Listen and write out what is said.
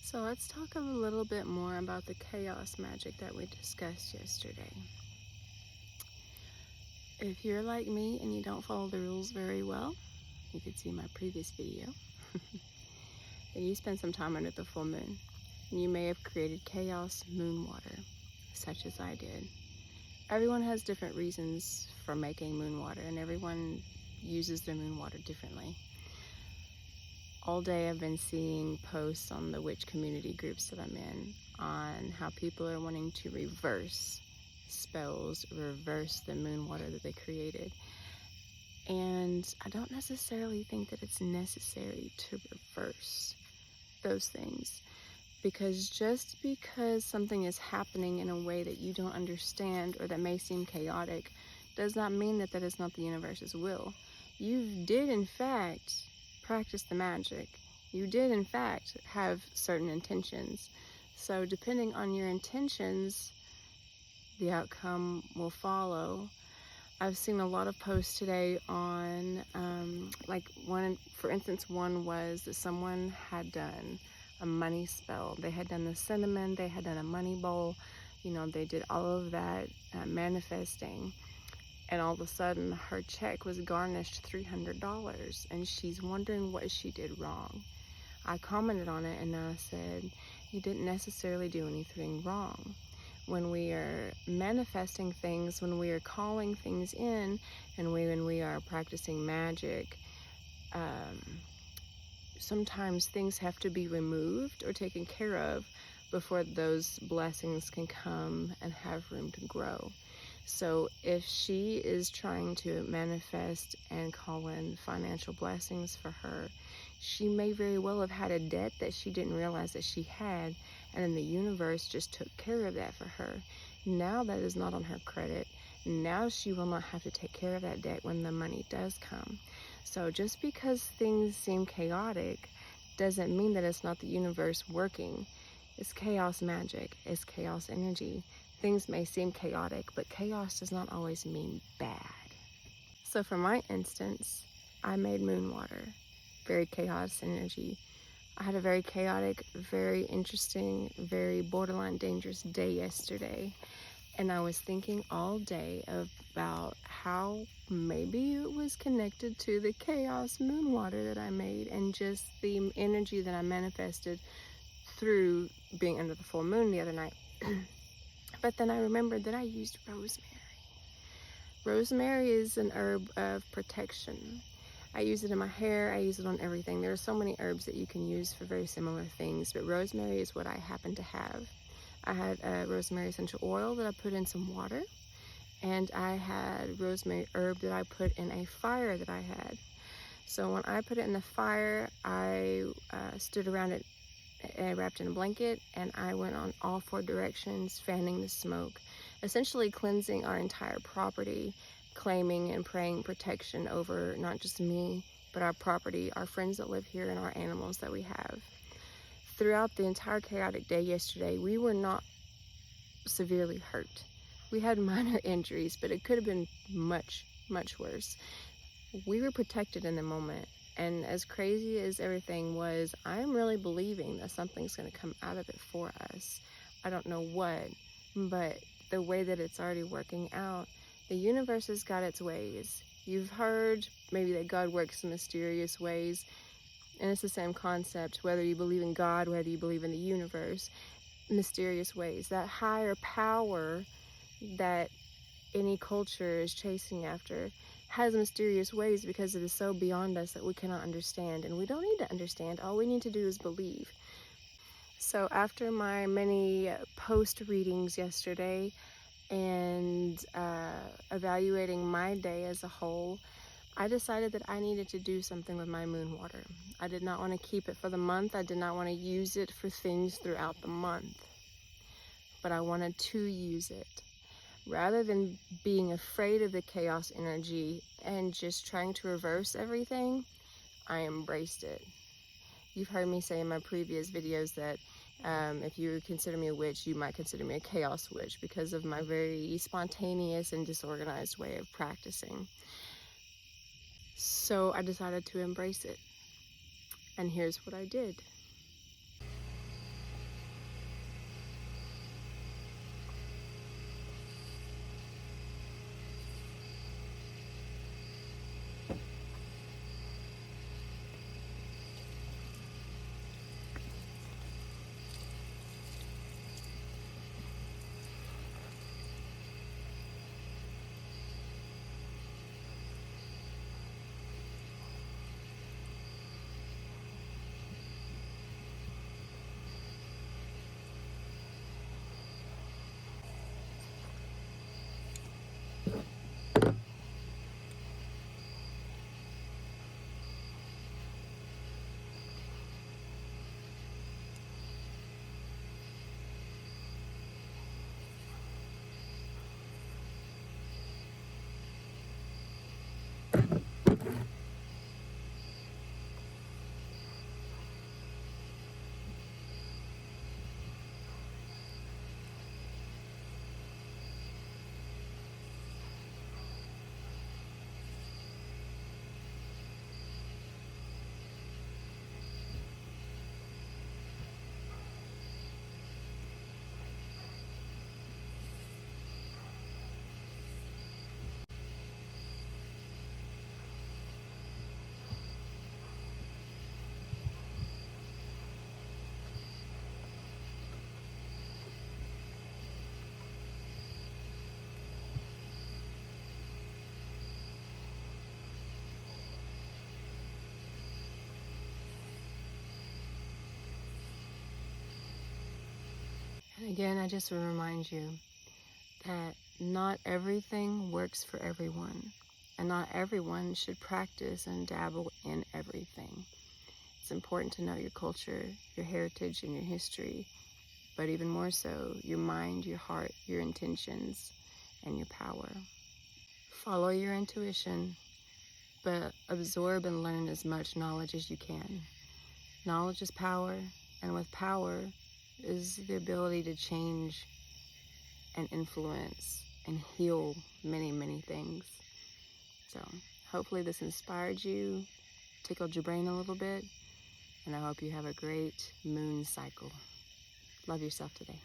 So let's talk a little bit more about the chaos magic that we discussed yesterday. If you're like me and you don't follow the rules very well, you could see my previous video, then you spend some time under the full moon. And you may have created chaos moon water, such as I did. Everyone has different reasons for making moon water, and everyone uses their moon water differently. All day I've been seeing posts on the witch community groups that I'm in on how people are wanting to reverse spells, reverse the moon water that they created. And I don't necessarily think that it's necessary to reverse those things, because just because something is happening in a way that you don't understand or that may seem chaotic does not mean that that is not the universe's will. You did in fact practice the magic. You did in fact have certain intentions. So depending on your intentions, the outcome will follow. I've seen a lot of posts today on, for instance, one was that someone had done a money spell. They had done the cinnamon, they had done a money bowl, they did all of that manifesting. And all of a sudden, her check was garnished $300, and she's wondering what she did wrong. I commented on it, and I said, you didn't necessarily do anything wrong. When we are manifesting things, when we are calling things in, and when we are practicing magic, sometimes things have to be removed or taken care of before those blessings can come and have room to grow. So if she is trying to manifest and call in financial blessings for her, she may very well have had a debt that she didn't realize that she had, and then the universe just took care of that for her. Now that is not on her credit. Now she will not have to take care of that debt when the money does come. So just because things seem chaotic doesn't mean that it's not the universe working. It's chaos magic. It's chaos energy. Things may seem chaotic, but chaos does not always mean bad. So for my instance, I made moon water. Very chaos energy. I had a very chaotic, very interesting, very borderline dangerous day yesterday. And I was thinking all day about how maybe it was connected to the chaos moon water that I made and just the energy that I manifested through being under the full moon the other night. But then I remembered that I used rosemary. Rosemary is an herb of protection. I use it in my hair, I use it on everything. There are so many herbs that you can use for very similar things, but rosemary is what I happen to have. I had a rosemary essential oil that I put in some water, and I had rosemary herb that I put in a fire that I had. So when I put it in the fire, I stood around it wrapped in a blanket, and I went on all four directions, fanning the smoke, essentially cleansing our entire property, claiming and praying protection over not just me, but our property, our friends that live here, and our animals that we have. Throughout the entire chaotic day yesterday, we were not severely hurt. We had minor injuries, but it could have been much, much worse. We were protected in the moment. And as crazy as everything was, I'm really believing that something's going to come out of it for us. I don't know what, but the way that it's already working out, the universe has got its ways. You've heard maybe that God works in mysterious ways, and it's the same concept, whether you believe in God, whether you believe in the universe, mysterious ways. That higher power that any culture is chasing after has mysterious ways because it is so beyond us that we cannot understand, and we don't need to understand. All we need to do is believe. So after my many post readings yesterday and evaluating my day as a whole, I decided that I needed to do something with my moon water. I did not want to keep it for the month. I did not want to use it for things throughout the month, but I wanted to use it. Rather than being afraid of the chaos energy and just trying to reverse everything, I embraced it. You've heard me say in my previous videos that if you consider me a witch, you might consider me a chaos witch because of my very spontaneous and disorganized way of practicing. So I decided to embrace it. And here's what I did. Again, I just want to remind you that not everything works for everyone, and not everyone should practice and dabble in everything. It's important to know your culture, your heritage, and your history, but even more so, your mind, your heart, your intentions, and your power. Follow your intuition, but absorb and learn as much knowledge as you can. Knowledge is power, and with power is the ability to change and influence and heal many, many things. So hopefully this inspired you, tickled your brain a little bit, and I hope you have a great moon cycle. Love yourself today.